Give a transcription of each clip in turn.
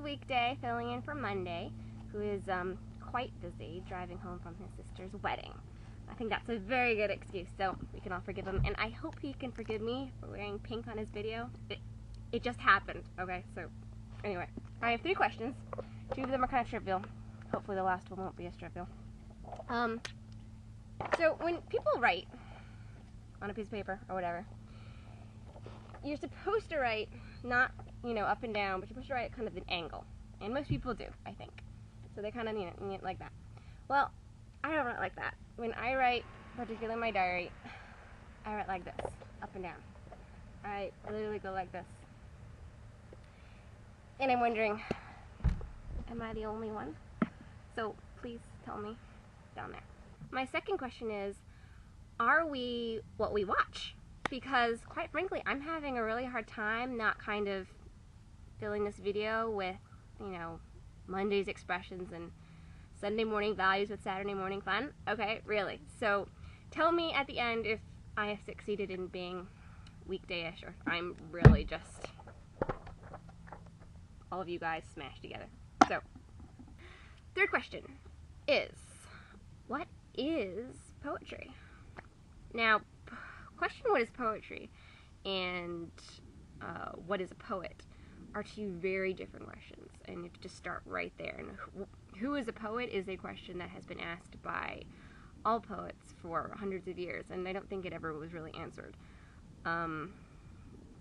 weekday, filling in for Monday, who is quite busy driving home from his sister's wedding. I think that's a very good excuse, so we can all forgive him, and I hope he can forgive me for wearing pink on his video. It just happened, okay? So, anyway, I have 3 questions. 2 of them are kind of trivial. Hopefully the last one won't be as trivial. So when people write on a piece of paper or whatever, you're supposed to write not, up and down, but you're supposed to write kind of an angle. And most people do, I think. So they kind of, like that. Well, I don't write like that. When I write, particularly in my diary, I write like this, up and down. I literally go like this. And I'm wondering, am I the only one? So please tell me down there. My second question is, are we what we watch? Because quite frankly, I'm having a really hard time not kind of filling this video with, Monday's expressions and Sunday morning values with Saturday morning fun. Okay, really. So tell me at the end if I have succeeded in being weekday-ish or if I'm really just all of you guys smashed together. So, third question is, what is poetry? Now, question what is poetry and what is a poet are 2 very different questions, and you have to just start right there. And who is a poet is a question that has been asked by all poets for hundreds of years, and I don't think it ever was really answered.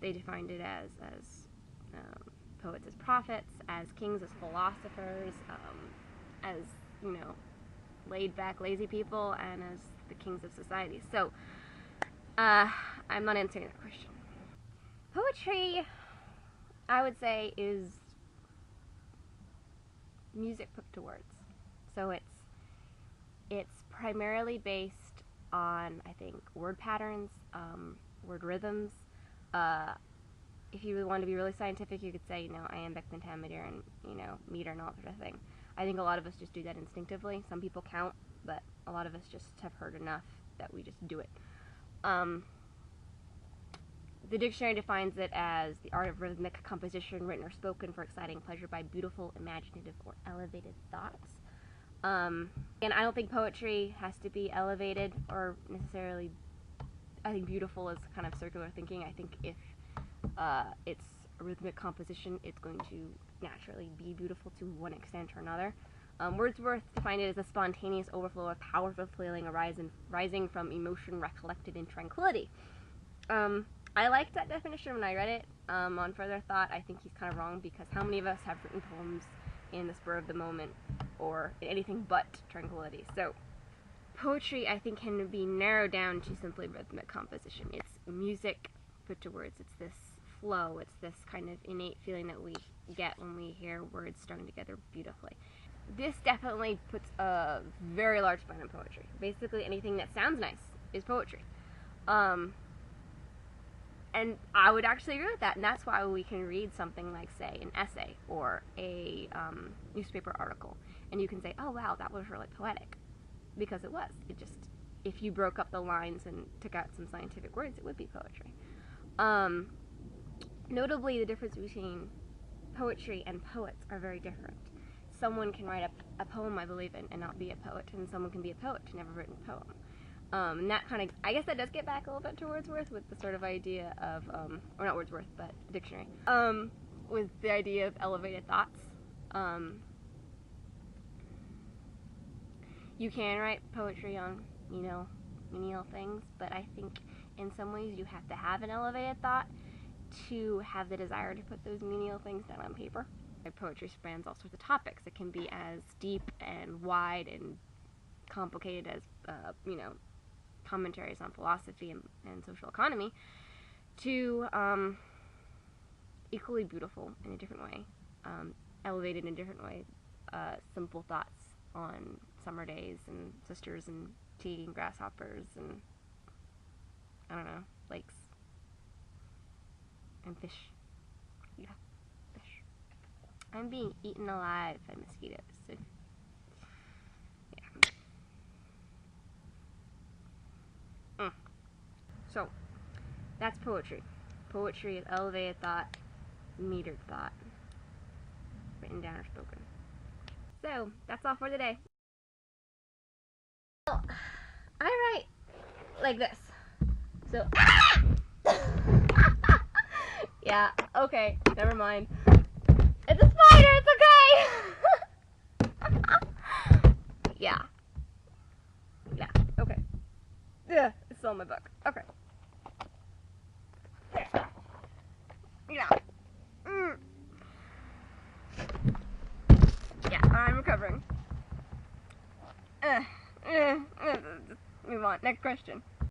They defined it as poets as prophets, as kings as philosophers, as, laid back, lazy people, and as the kings of society. So, I'm not answering that question. Poetry, I would say, is music put to words. So it's primarily based on, I think, word patterns, word rhythms. If you want to be really scientific, you could say, iambic pentameter and, meter and all that sort of thing. I think a lot of us just do that instinctively. Some people count, but a lot of us just have heard enough that we just do it. The dictionary defines it as the art of rhythmic composition, written or spoken for exciting pleasure by beautiful, imaginative, or elevated thoughts. And I don't think poetry has to be elevated or necessarily, I think beautiful is kind of circular thinking. I think if it's a rhythmic composition, it's going to naturally be beautiful to one extent or another. Wordsworth defined it as a spontaneous overflow of powerful feeling rising from emotion recollected in tranquility. I liked that definition when I read it. On further thought, I think he's kind of wrong, because how many of us have written poems in the spur of the moment or in anything but tranquility? So poetry, I think, can be narrowed down to simply rhythmic composition. It's music put to words. It's this flow. It's this kind of innate feeling that we get when we hear words strung together beautifully. This definitely puts a very large span on poetry. Basically anything that sounds nice is poetry. And I would actually agree with that, and that's why we can read something like, say, an essay or a newspaper article, and you can say, oh wow, that was really poetic, because it was. It just, if you broke up the lines and took out some scientific words, it would be poetry. Notably, the difference between poetry and poets are very different. Someone can write a poem, I believe, and not be a poet, and someone can be a poet and never written a poem. And that kind of, I guess that does get back a little bit to Wordsworth with the sort of idea of, or not Wordsworth, but dictionary, with the idea of elevated thoughts. You can write poetry on, menial things, but I think in some ways you have to have an elevated thought to have the desire to put those menial things down on paper. Poetry spans all sorts of topics. It can be as deep and wide and complicated as, commentaries on philosophy and social economy, to equally beautiful in a different way, elevated in a different way, simple thoughts on summer days and sisters and tea and grasshoppers and, I don't know, lakes and fish. Yeah, fish. I'm being eaten alive by mosquitoes. So So, that's poetry. Poetry is elevated thought, metered thought. written down or spoken. So, that's all for today. I write like this. So, yeah, okay, never mind. It's a spider, it's okay! Yeah. Yeah, okay. Yeah, it's still in my book. Okay. Yeah. Yeah, I'm recovering. Move on. Next question.